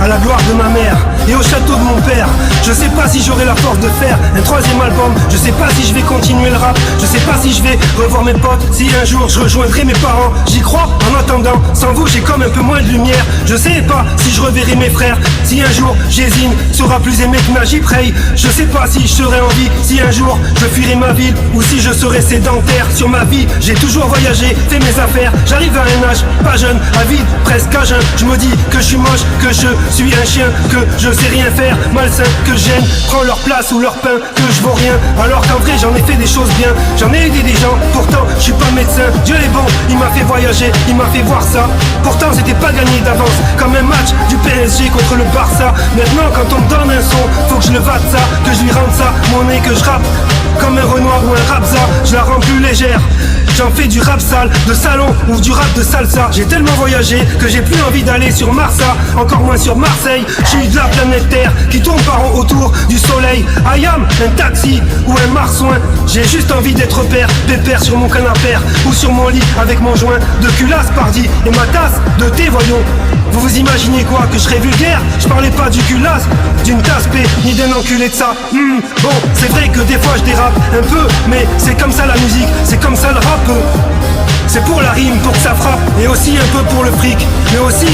à la gloire de ma mère et au château de mon père. Je sais pas si j'aurai la force de faire un troisième album. Je sais pas si je vais continuer le rap. Je sais pas si je vais revoir mes potes. Si un jour je rejoindrai mes parents. J'y crois en attendant. Sans vous j'ai comme un peu moins de lumière. Je sais pas si je reverrai mes frères. Si un jour Jésus sera plus aimé que Najib Rey. Je sais pas si je serai en vie. Si un jour je fuirai ma ville ou si je serai sédentaire. Sur ma vie j'ai toujours voyagé, fait mes affaires. J'arrive à un âge pas jeune, avide, presque à jeun. Je me dis que je suis moche, que je suis un chien, que je sais rien faire, malsain, que je gêne, prends leur place ou leur pain, que je vaux rien. Alors qu'en vrai j'en ai fait des choses bien. J'en ai aidé des gens, pourtant je suis pas médecin. Dieu est bon, il m'a fait voyager, il m'a fait voir ça. Pourtant c'était pas gagné d'avance, comme un match du PSG contre le Barça. Maintenant quand on me donne un son, faut que je le vate ça, que je lui rende ça, mon nez que je rappe comme un Renoir ou un Rapza, je la rends plus légère. J'en fais du rap sale, de salon ou du rap de salsa. J'ai tellement voyagé que j'ai plus envie d'aller sur Marsa, encore moins sur Marseille. Je suis de la planète Terre qui tourne par rond autour du soleil. I am un taxi ou un marsouin. J'ai juste envie d'être père, pépère sur mon canapé ou sur mon lit avec mon joint de culasse pardi et ma tasse de thé, voyons. Vous vous imaginez quoi, que je serais vulgaire? Je parlais pas du culasse, d'une tasse P, ni d'un enculé de ça. Bon, c'est vrai que des fois je dérape un peu, mais c'est comme ça la musique, c'est comme ça le rap. C'est pour la rime, pour que ça frappe, et aussi un peu pour le fric, mais aussi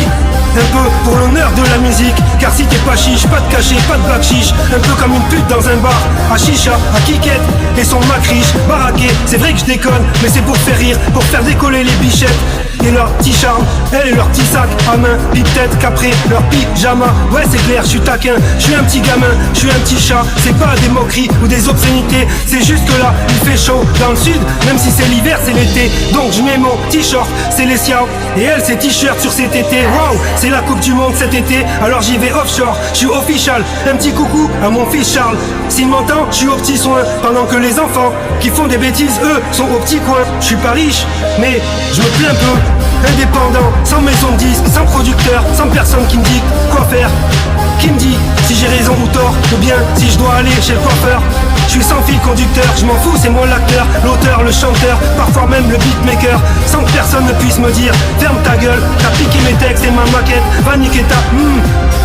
un peu pour l'honneur de la musique. Car si t'es pas chiche, pas de cachet, pas de black chiche, un peu comme une pute dans un bar, à chicha, à kikette, et son mac riche, baraqué. C'est vrai que je déconne, mais c'est pour faire rire, pour faire décoller les bichettes et leur petit charme, elle et leur petit sac à main, puis peut-être qu'après leur pyjama. Ouais c'est clair, je suis taquin, je suis un petit gamin, je suis un petit chat. C'est pas des moqueries ou des obscénités, c'est juste que là il fait chaud dans le sud, même si c'est l'hiver c'est l'été. Donc je mets mon t-shirt, c'est les siao, et elle c'est t-shirt sur ses tétés. Wow, c'est la coupe du monde cet été, alors j'y vais offshore, je suis official. Un petit coucou à mon fils Charles, s'il m'entend je suis au petit soin, pendant que les enfants qui font des bêtises eux sont au petit coin. Je suis pas riche mais je me plains peu, indépendant, sans maison de disque, sans producteur, sans personne qui me dit quoi faire, qui me dit si j'ai raison ou tort, ou bien si je dois aller chez le coiffeur. Je suis sans fil conducteur, je m'en fous, c'est moi l'acteur, l'auteur, le chanteur, parfois même le beatmaker, sans que personne ne puisse me dire ferme ta gueule, t'as piqué mes textes et ma maquette, va niquer ta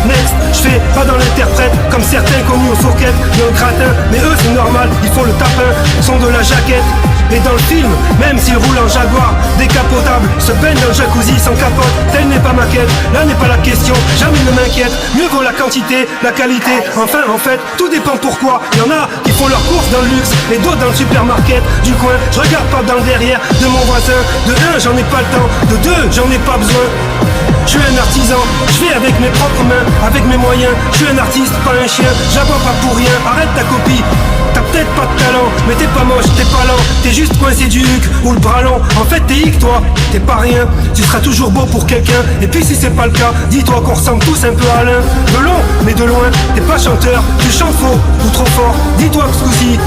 next. Je fais pas dans l'interprète comme certains connus aux fourquettes, dans le gratin, mais eux c'est normal, ils font le tapin, sont de la jaquette. Et dans le film, même s'il roule en Jaguar décapotable, se baigne dans le jacuzzi sans capote, telle n'est pas ma quête, là n'est pas la question, jamais ne m'inquiète. Mieux vaut la quantité, la qualité, enfin en fait, tout dépend pourquoi. Y'en a qui font leurs courses dans le luxe et d'autres dans le supermarket du coin. Je regarde pas dans le derrière de mon voisin. De un, j'en ai pas le temps, de deux, j'en ai pas besoin. Je suis un artisan, je fais avec mes propres mains, avec mes moyens. Je suis un artiste, pas un chien, j'aboie pas pour rien. Arrête ta copie, t'as peut-être pas de talent, mais t'es pas moche, t'es pas lent, t'es juste coincé du huc ou le bras long. En fait t'es hic toi, t'es pas rien, tu seras toujours beau pour quelqu'un. Et puis si c'est pas le cas, dis-toi qu'on ressemble tous un peu à l'un. De long, mais de loin, t'es pas chanteur, tu chantes faux ou trop fort. Dis-toi que ce coup-ci,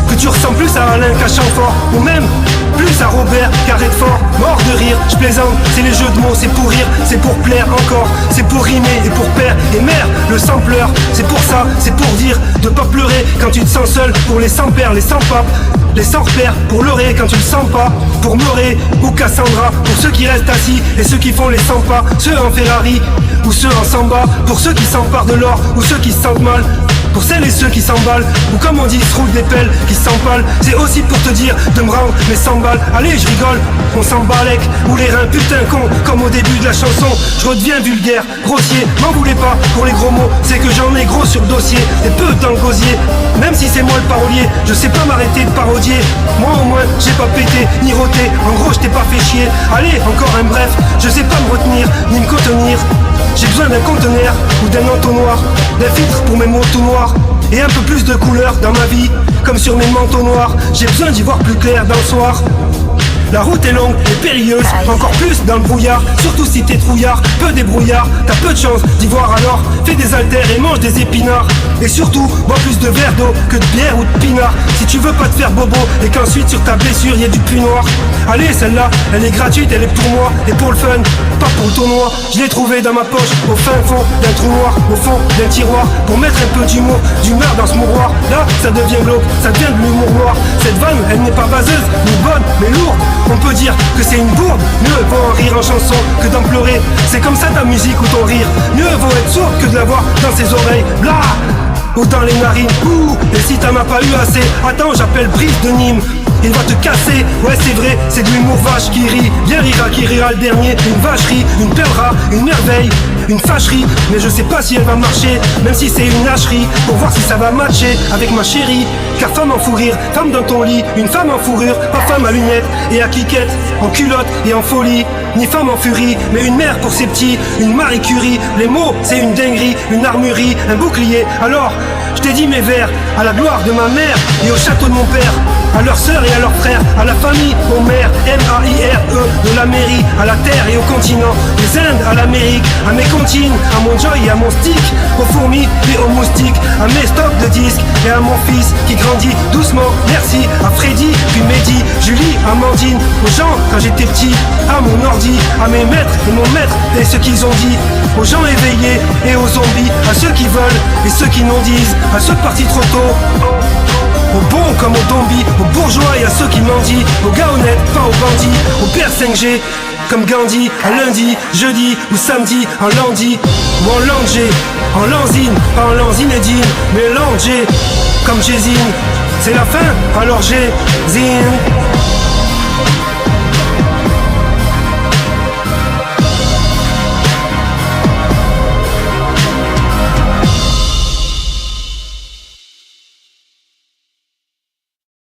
que tu ressembles plus à Alain qu'à Chamfort, ou même plus à Robert qu'à Redford. Mort de rire, je plaisante, c'est les jeux de mots, c'est pour rire, c'est pour plaire encore, c'est pour rimer et pour père et mère, le sampleur. C'est pour ça, c'est pour dire de pas pleurer quand tu te sens seul, pour les sans père, les sans pape, les sans repères, pour leurrer quand tu le sens pas, pour Moré ou Cassandra, pour ceux qui restent assis et ceux qui font les 100 pas, ceux en Ferrari ou ceux en samba, pour ceux qui s'emparent de l'or ou ceux qui se sentent mal, pour celles et ceux qui s'emballent, ou comme on dit, se roulent des pelles, qui s'empalent. C'est aussi pour te dire de me rendre mes 100 balles. Allez, je rigole, on s'embalèque, ou les reins, putain con, comme au début de la chanson. Je redeviens vulgaire, grossier, m'en voulez pas pour les gros mots, c'est que j'en ai gros sur le dossier, et peu dans le gosier. Même si c'est moi le parolier, je sais pas m'arrêter de parodier. Moi au moins, j'ai pas pété, ni roté, en gros je t'ai pas fait chier. Allez, encore un bref, je sais pas me retenir, ni me contenir. J'ai besoin d'un conteneur ou d'un entonnoir, d'un filtre pour mes mots tout noirs, et un peu plus de couleur dans ma vie, comme sur mes manteaux noirs. J'ai besoin d'y voir plus clair dans le soir. La route est longue et périlleuse, encore plus dans le brouillard, surtout si t'es trouillard, peu débrouillard, t'as peu de chance d'y voir alors, fais des haltères et mange des épinards. Et surtout, bois plus de verre d'eau que de bière ou de pinard, si tu veux pas te faire bobo et qu'ensuite sur ta blessure y ait du puits noir. Allez, celle-là, elle est gratuite, elle est pour moi et pour le fun, pas pour le tournoi. Je l'ai trouvée dans ma poche, au fin fond d'un trou noir, au fond d'un tiroir, pour mettre un peu d'humour, d'humeur dans ce mouroir. Là, ça devient glauque, ça devient de l'humour noir. Cette vanne, elle n'est pas baseuse, ni bonne, mais lourde. On peut dire que c'est une bourde, mieux vaut en rire en chanson que d'en pleurer. C'est comme ça ta musique ou ton rire, mieux vaut être sourd que de l'avoir dans ses oreilles. Blah, ou dans les narines, ouh. Et si t'en as pas eu assez, attends, j'appelle Brice de Nîmes. Il va te casser, ouais c'est vrai, c'est de l'humour vache qui rit. Bien rira qui rira le dernier, une vacherie, une perdra, une merveille, une fâcherie. Mais je sais pas si elle va marcher, même si c'est une hacherie, pour voir si ça va matcher avec ma chérie. Car femme en fou rire, femme dans ton lit, une femme en fourrure, pas femme à lunettes et à cliquettes, en culotte et en folie. Ni femme en furie, mais une mère pour ses petits, une Marie Curie. Les mots, c'est une dinguerie, une armurerie, un bouclier. Alors, je t'ai dit mes vers, à la gloire de ma mère et au château de mon père, à leurs sœurs et à leurs frères, à la famille, aux mères, M-A-I-R-E, de la mairie, à la terre et au continent, des Indes à l'Amérique, à mes comptines, à mon joy et à mon stick, aux fourmis et aux moustiques, à mes stocks de disques et à mon fils qui grandit doucement, merci, à Freddy, puis Mehdi, Julie, Amandine, aux gens quand j'étais petit, à mon ordi, à mes maîtres et mon maître et ce qu'ils ont dit, aux gens éveillés et aux zombies, à ceux qui veulent et ceux qui n'en disent, à ceux partis trop tôt, aux bons comme aux zombies, aux bourgeois et à ceux qui mendient, aux gars honnêtes, pas aux bandits, aux pères 5G, comme Gandhi, à lundi, jeudi ou samedi, en lundi ou en langé, en lanzine, pas en lanzinedine, mais langé, comme Jésine. C'est la fin, alors j'ai zine.